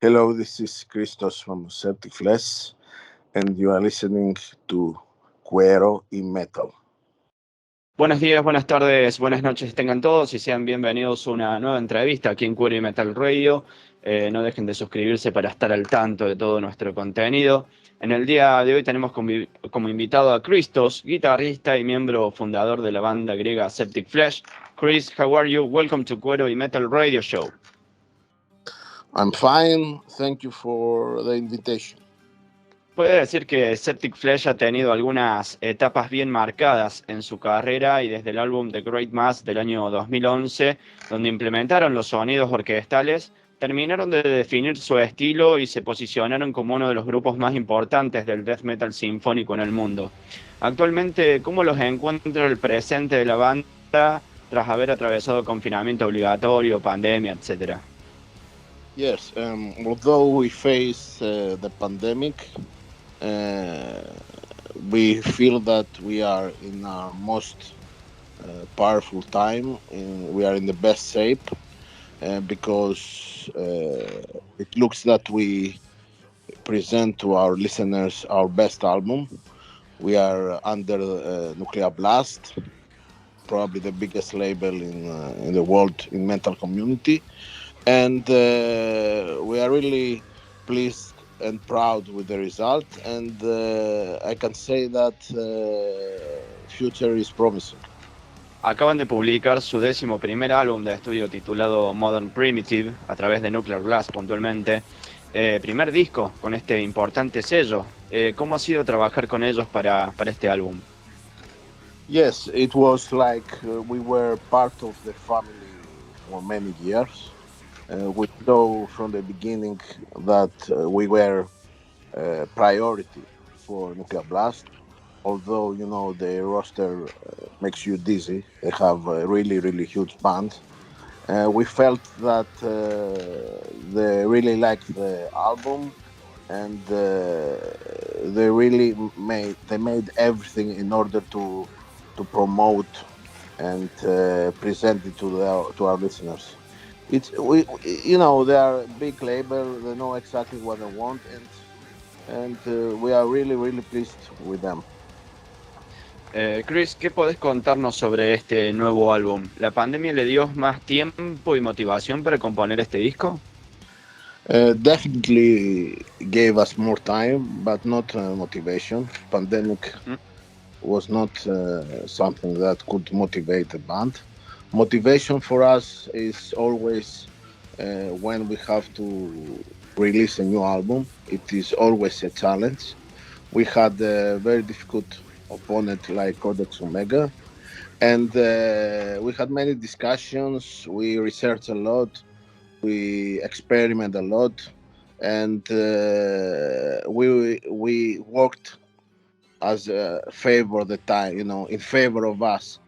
Hello, this is Christos from SepticFlesh, and you are listening to CUERO y Metal. Buenos días, buenas tardes, buenas noches tengan todos y sean bienvenidos a una nueva entrevista aquí en CUERO y Metal Radio. No dejen de suscribirse para estar al tanto de todo nuestro contenido. En el día de hoy tenemos como invitado a Christos, guitarrista y miembro fundador de la banda griega SepticFlesh. Chris, how are you? Welcome to CUERO y Metal Radio Show. I'm fine, thank you for the invitation. Puede decir que SepticFlesh ha tenido algunas etapas bien marcadas en su carrera y desde el álbum The Great Mass del año 2011, donde implementaron los sonidos orquestales, terminaron de definir su estilo y se posicionaron como uno de los grupos más importantes del death metal sinfónico en el mundo. Actualmente, ¿cómo los encuentra el presente de la banda tras haber atravesado confinamiento obligatorio, pandemia, etcétera? Yes, although we face the pandemic, we feel that we are in our most powerful time. We are in the best shape because it looks that we present to our listeners our best album. We are under Nuclear Blast, probably the biggest label in the world in metal community, and we are really pleased and proud with the result, and I can say that future is promising. Acaban de publicar su 11º álbum de estudio titulado Modern Primitive, a través de Nuclear Blast puntualmente. Primer disco con este importante sello. ¿Cómo ha sido trabajar con ellos para este álbum? Yes, it was like we were part of the family for many years. We know from the beginning that we were priority for Nuclear Blast. Although, you know, the roster makes you dizzy. They have a really, really huge band. We felt that they really liked the album, and they really made everything in order to promote and present it to our listeners. You know, they are a big label. They know exactly what they want, and we are really, really pleased with them. Chris, ¿qué podés contarnos sobre este nuevo álbum? ¿La pandemia le dio más tiempo y motivación para componer este disco? Definitely gave us more time, but not motivation. Pandemic was not something that could motivate the band. Motivation for us is always when we have to release a new album. It is always a challenge. We had a very difficult opponent like Codex Omega, and we had many discussions. We researched a lot, we experiment a lot, and we worked as favor the time, you know, in favor of us,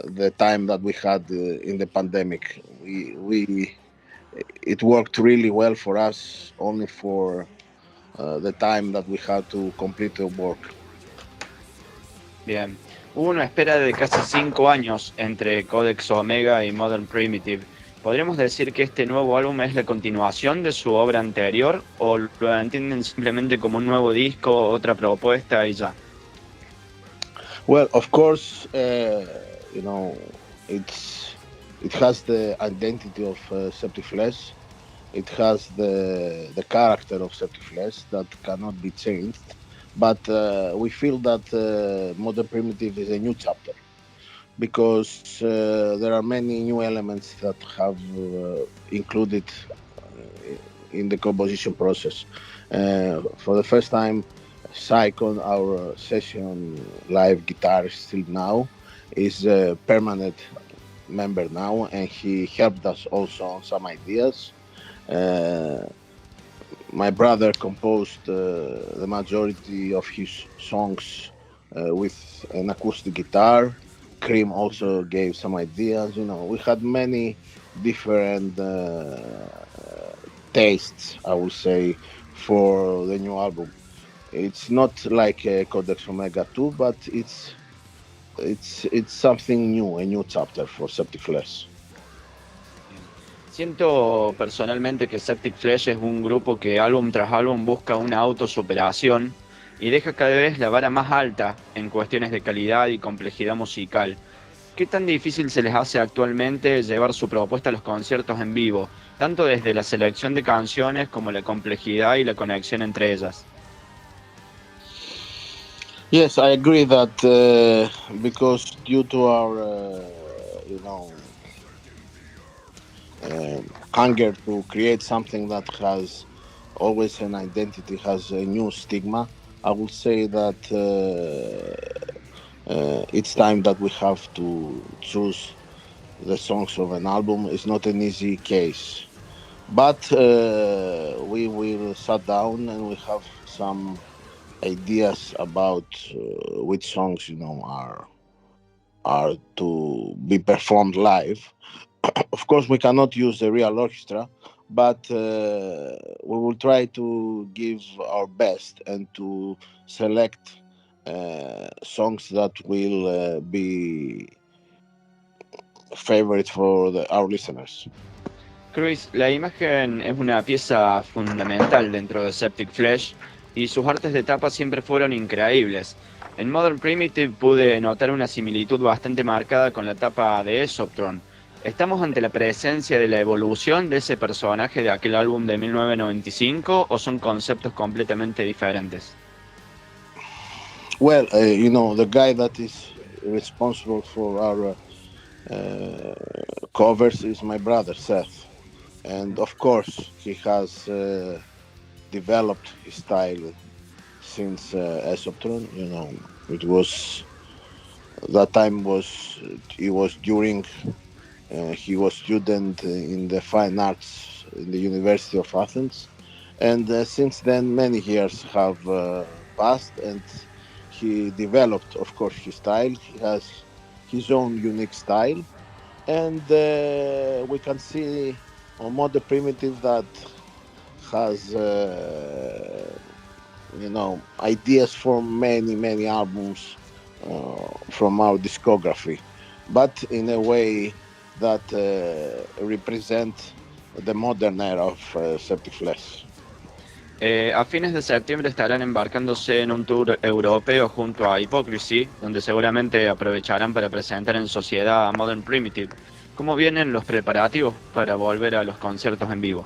the time that we had in the pandemic. It worked really well for us, only for the time that we had to complete the work. Bien. Hubo una espera de casi 5 años entre Codex Omega y Modern Primitive. ¿Podríamos decir que este nuevo álbum es la continuación de su obra anterior o lo entienden simplemente como un nuevo disco, otra propuesta y ya? Well, of course, you know, it has the identity of SepticFlesh. It has the character of SepticFlesh that cannot be changed. But we feel that Modern Primitive is a new chapter because there are many new elements that have included in the composition process. For the first time, Saikon, our session live guitarist till now, is a permanent member now, and he helped us also on some ideas. My brother composed the majority of his songs with an acoustic guitar. Cream also gave some ideas. You know, we had many different tastes, I would say, for the new album. It's not like Codex Omega 2, but it's something new, a new chapter for SepticFlesh. Siento personalmente que SepticFlesh es un grupo que álbum tras álbum busca una autosuperación y deja cada vez la vara más alta en cuestiones de calidad y complejidad musical. ¿Qué tan difícil se les hace actualmente llevar su propuesta a los conciertos en vivo, tanto desde la selección de canciones como la complejidad y la conexión entre ellas? Yes, I agree that because due to our, hunger to create something that has always an identity, has a new stigma, I would say that it's time that we have to choose the songs of an album. It's not an easy case, but we will sit down and we have some ideas about which songs are to be performed live. Of course, we cannot use the real orchestra, but we will try to give our best and to select songs that will be favorite for our listeners. Chris, la imagen es una pieza fundamental dentro de SepticFlesh y sus artes de tapa siempre fueron increíbles. En Modern Primitive pude notar una similitud bastante marcada con la tapa de Esoptron. ¿Estamos ante la presencia de la evolución de ese personaje de aquel álbum de 1995 o son conceptos completamente diferentes? Well, the guy that is responsible for our covers is my brother Seth, and of course he has developed his style since Esoptron. It was that time was he was during he was student in the fine arts in the University of Athens, and since then many years have passed, and he developed, of course, his style. He has his own unique style, and we can see on Modern Primitive that has ideas for many albums from our discography, but in a way that represent the modern era of SepticFlesh. A fines de septiembre estarán embarcándose en un tour europeo junto a Hypocrisy, donde seguramente aprovecharán para presentar en sociedad a Modern Primitive. ¿Cómo vienen los preparativos para volver a los conciertos en vivo?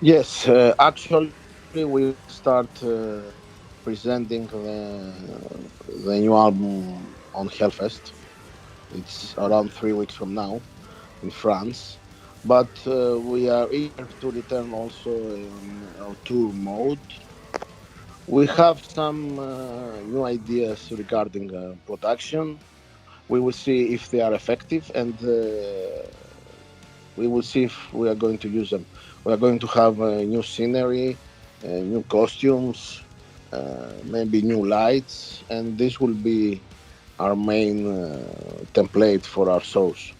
Yes, actually, we start presenting the new album on Hellfest. It's around 3 weeks from now in France. But we are eager to return also in our tour mode. We have some new ideas regarding production. We will see if they are effective, and we will see if we are going to use them. We are going to have new scenery, new costumes, maybe new lights, and this will be our main template for our shows.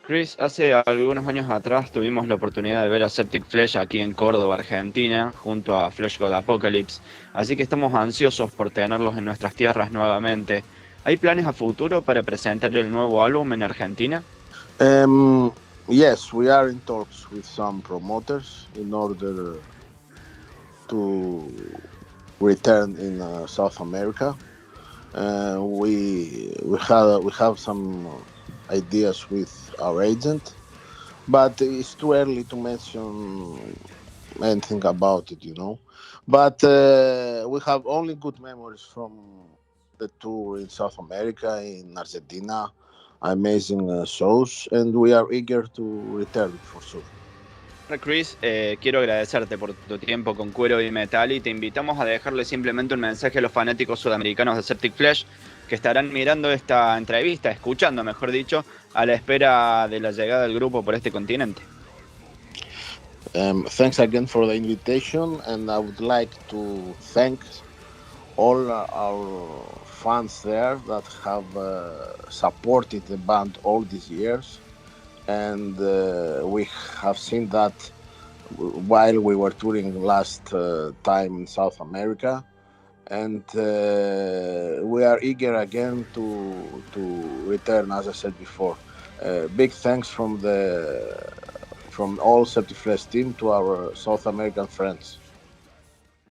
Chris, hace algunos años atrás tuvimos la oportunidad de ver a SepticFlesh aquí en Córdoba, Argentina, junto a Flesh God Apocalypse, así que estamos ansiosos por tenerlos en nuestras tierras nuevamente. ¿Hay planes a futuro para presentar el nuevo álbum en Argentina? Yes, we are in talks with some promoters in order to return in South America. We have some ideas with our agent, but it's too early to mention anything about it. But we have only good memories from the tour in South America, in Argentina, amazing shows, and we are eager to return for sure. Chris, quiero agradecerte por tu tiempo con Cuero y Metal y te invitamos a dejarle simplemente un mensaje a los fanáticos sudamericanos de SepticFlesh que estarán mirando esta entrevista, escuchando, mejor dicho, a la espera de la llegada del grupo por este continente. Thanks again for the invitation, and I would like to thank all our fans there that have supported the band all these years. And we have seen that while we were touring last time in South America, and we are eager again to return, as I said before. Big thanks from all SepticFlesh team to our South American friends.